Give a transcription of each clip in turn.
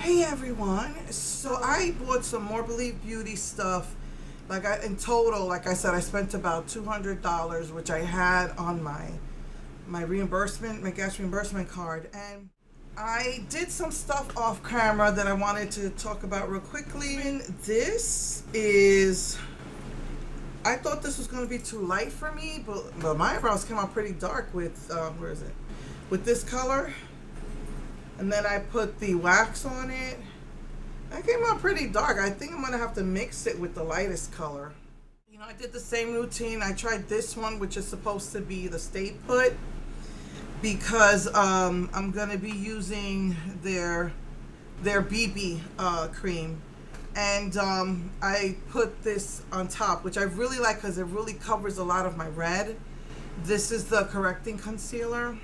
Hey everyone, so I bought some More Believe Beauty stuff. In total, like I said, I spent about $200, which I had on my reimbursement, my gas reimbursement card. And I did some stuff off camera that I wanted to talk about real quickly. And I thought this was going to be too light for me, but my eyebrows came out pretty dark with, where is it? With this color. And then I put the wax on it. That came out pretty dark. I think I'm gonna have to mix it with the lightest color. You know, I did the same routine. I tried this one, which is supposed to be the Stay Put, because I'm gonna be using their BB cream. And I put this on top, which I really like because it really covers a lot of my red. This is the correcting concealer.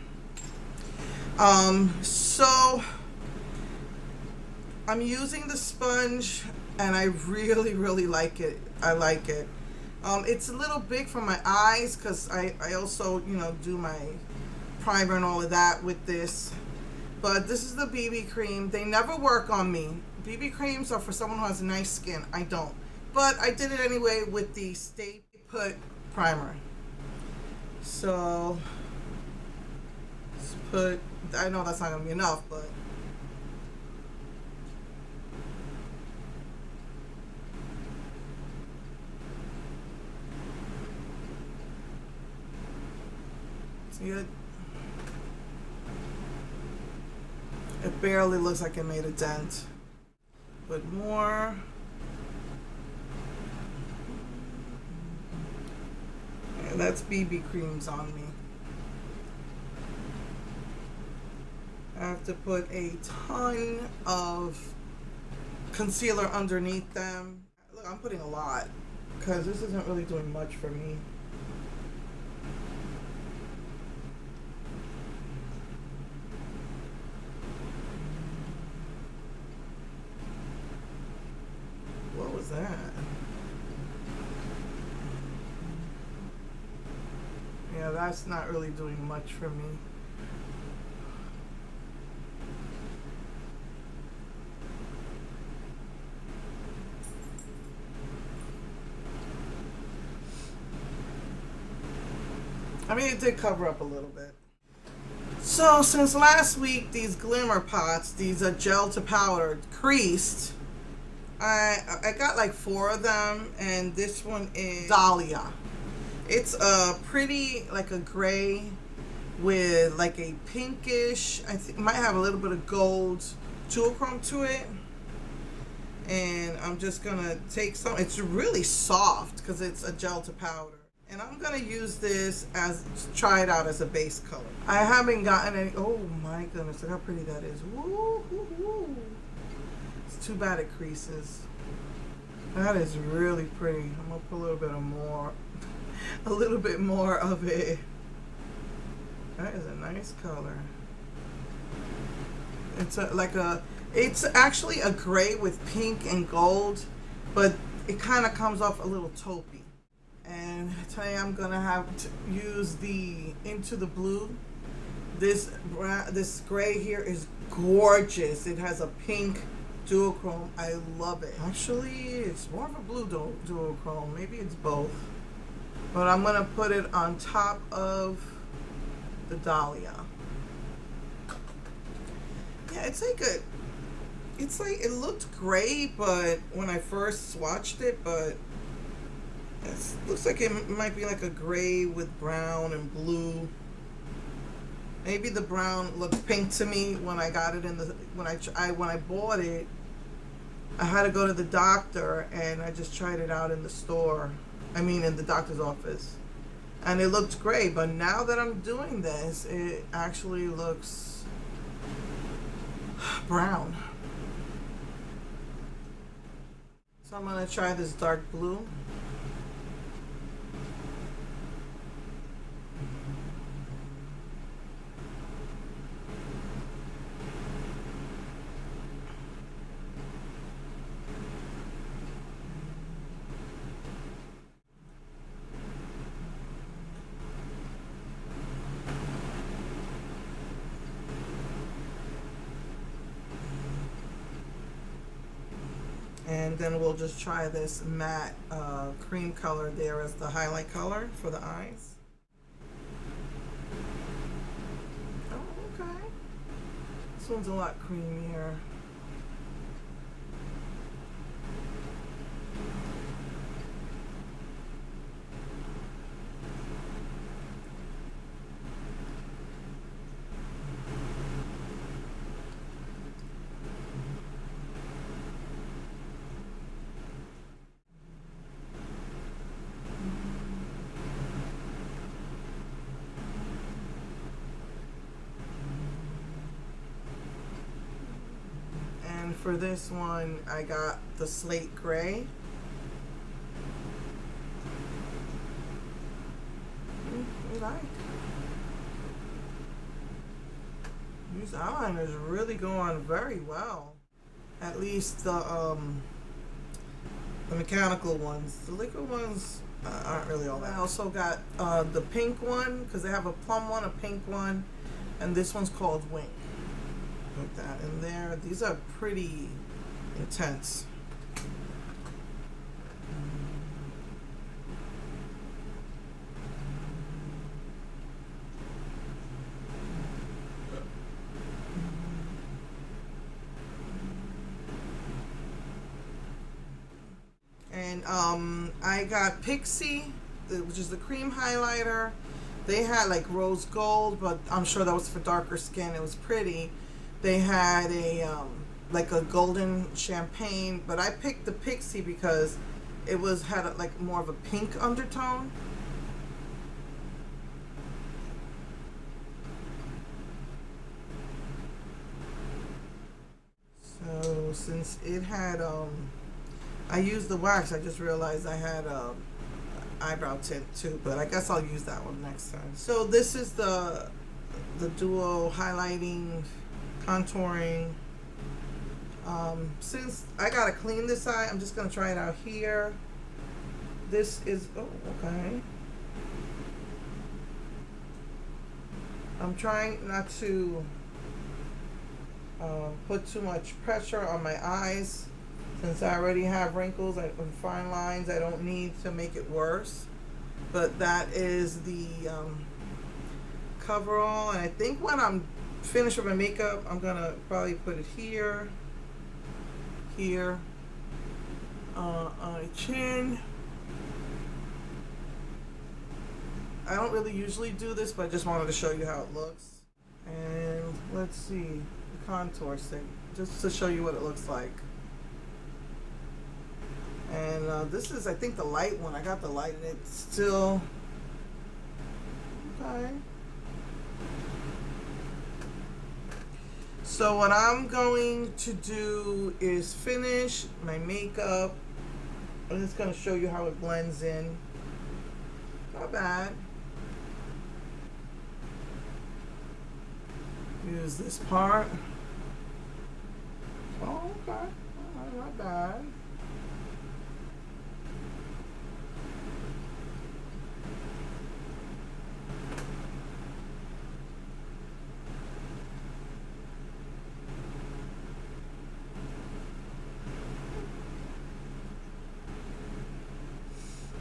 So I'm using the sponge and I really like it. I like it. It's a little big for my eyes because I also, you know, do my primer and all of that with this. But this is the BB cream. They never work on me. BB creams are for someone who has nice skin. I don't. But I did it anyway with the Stay Put primer. So let's put, I know that's not going to be enough, but see it? It barely looks like it made a dent. Put more. Yeah, that's BB creams on me. I have to put a ton of concealer underneath them. Look, I'm putting a lot because this isn't really doing much for me. What was that? Yeah, that's not really doing much for me. I mean, it did cover up a little bit. So since last week, these glimmer pots, these gel to powder, creased. I got like 4 of them, and this one is Dahlia. It's a pretty, like a gray with like a pinkish, I think it might have a little bit of gold duochrome to it. And I'm just gonna take some. It's really soft because it's a gel to powder. And I'm gonna use this try it out as a base color. I haven't gotten any, oh my goodness, look how pretty that is. Woo, woo, woo. It's too bad it creases. That is really pretty. I'm gonna put a little bit more of it. That is a nice color. It's actually a gray with pink and gold, but it kind of comes off a little taupey. And today I'm gonna have to use the Into the Blue. This gray here is gorgeous. It has a pink duochrome. I love it. Actually, it's more of a blue duochrome. Maybe it's both. But I'm gonna put it on top of the Dahlia. Yeah, it looked gray, but when I first swatched it, but it looks like it might be like a gray with brown and blue. Maybe the brown looked pink to me when I got it when I bought it. I had to go to the doctor and I just tried it out in the store. I mean, in the doctor's office, and it looked great. But now that I'm doing this, it actually looks brown. So I'm gonna try this dark blue. And then we'll just try this matte cream color there as the highlight color for the eyes. Oh, okay. This one's a lot creamier. And for this one, I got the slate gray. I like. These eyeliners really go on very well. At least the mechanical ones. The liquid ones aren't really all that. I also got the pink one, because they have a plum one, a pink one, and this one's called Wing. Put that in there. These are pretty intense. And I got Pixie, which is the cream highlighter. They had like rose gold, but I'm sure that was for darker skin. It was pretty. They had a like a golden champagne, but I picked the Pixie because it had like more of a pink undertone. So since it had I used the wax, I just realized I had eyebrow tint too, but I guess I'll use that one next time. So this is the duo highlighting, contouring. Since I gotta clean this eye, I'm just gonna try it out here. This is, oh, okay. I'm trying not to put too much pressure on my eyes. Since I already have wrinkles and fine lines, I don't need to make it worse. But that is the coverall. And I think when I'm finished with my makeup, I'm gonna probably put it here, here, on my chin. I don't really usually do this, but I just wanted to show you how it looks. And let's see, the contour thing, just to show you what it looks like. And this is, I think, the light one. I got the light and it's still okay. So what I'm going to do is finish my makeup. I'm just going to show you how it blends in. Not bad. Use this part. Oh, okay. Not bad.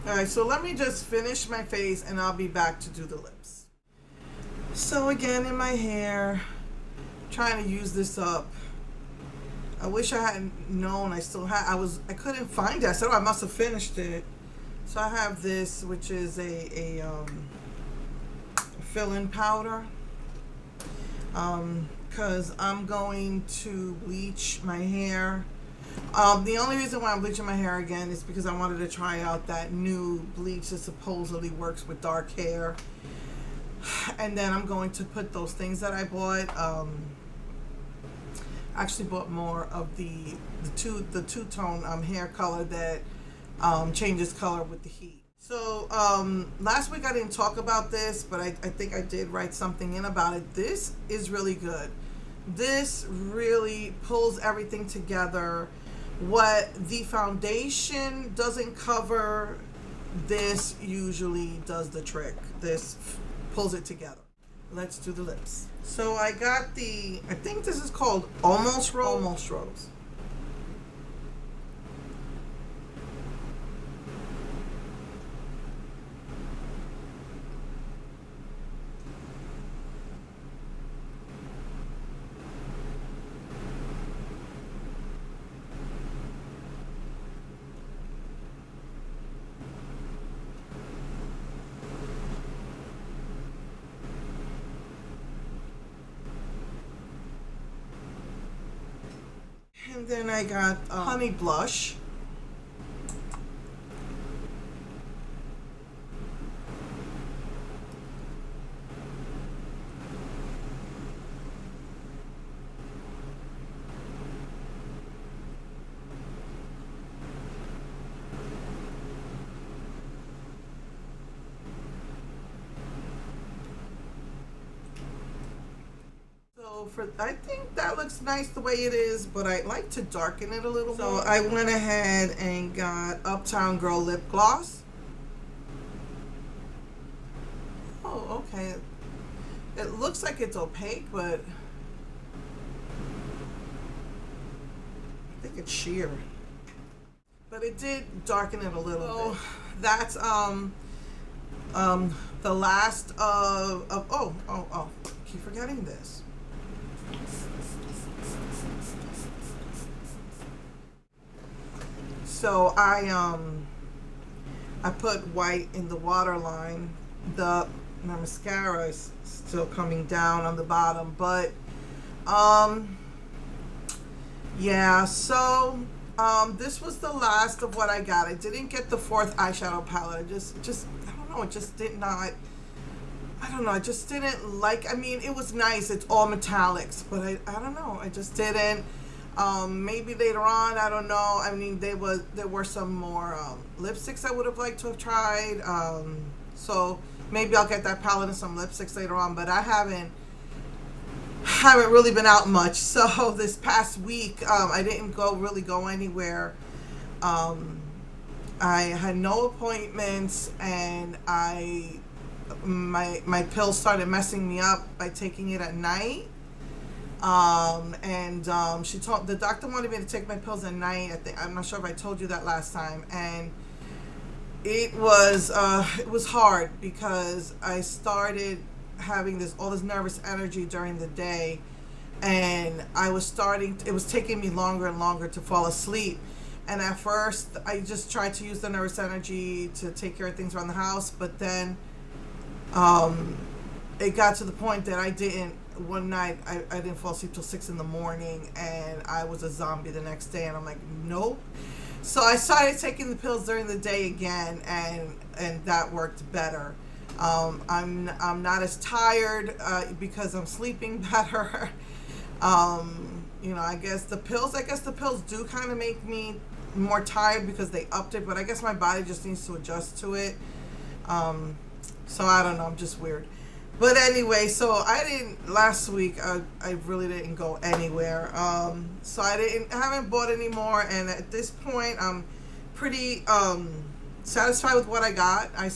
Alright, so let me just finish my face and I'll be back to do the lips. So again, in my hair, trying to use this up. I wish I hadn't known. I couldn't find it. I said, oh, I must have finished it. So I have this, which is a fill-in powder. Because I'm going to bleach my hair. The only reason why I'm bleaching my hair again is because I wanted to try out that new bleach that supposedly works with dark hair. And then I'm going to put those things that I bought. Actually bought more of the two-tone hair color that changes color with the heat. So last week I didn't talk about this, but I think I did write something in about it. This is really good. This really pulls everything together. What the foundation doesn't cover, this usually does the trick. This pulls it together. Let's do the lips. So I got I think this is called Almost Rose. Almost Rose. And then I got Honey Blush. I think that looks nice the way it is, but I like to darken it a little more. So I went ahead and got Uptown Girl Lip Gloss. Oh, okay. It looks like it's opaque, but I think it's sheer. But it did darken it a little bit. That's the last of keep forgetting this. So I put white in the waterline. My mascara is still coming down on the bottom, but yeah, so this was the last of what I got. I didn't get the fourth eyeshadow palette. I just I don't know, it just did not, I don't know, I just didn't like, I mean, it was nice, it's all metallics, but I don't know, I just didn't. Maybe later on, I don't know. I mean, there were some more lipsticks I would have liked to have tried. So maybe I'll get that palette and some lipsticks later on. But I haven't really been out much. So this past week, I didn't really go anywhere. I had no appointments, and my pills started messing me up by taking it at night. She told, the doctor wanted me to take my pills at night. I'm not sure if I told you that last time. And it was hard because I started having all this nervous energy during the day, and it was taking me longer and longer to fall asleep. And at first I just tried to use the nervous energy to take care of things around the house, but then it got to the point that one night I didn't fall asleep till 6 in the morning, and I was a zombie the next day, and I'm like, nope. So I started taking the pills during the day again, and that worked better. I'm not as tired because I'm sleeping better. You know, I guess the pills do kind of make me more tired because they upped it, but I guess my body just needs to adjust to it. So I don't know, I'm just weird. But anyway, so last week I really didn't go anywhere. So I haven't bought any more, and at this point I'm pretty satisfied with what I got. I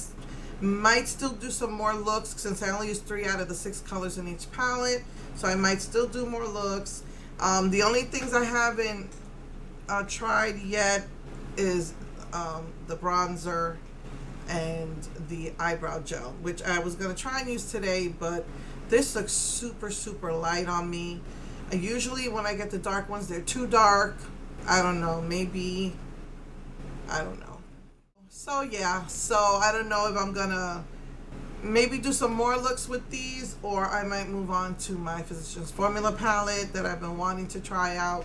might still do some more looks since I only used 3 out of the 6 colors in each palette, so I might still do more looks. The only things I haven't tried yet is the bronzer and the eyebrow gel, which I was going to try and use today, but this looks super, super light on me. Usually when I get the dark ones, they're too dark. I don't know, maybe, I don't know. So yeah, so I don't know if I'm gonna maybe do some more looks with these, or I might move on to my Physicians Formula palette that I've been wanting to try out.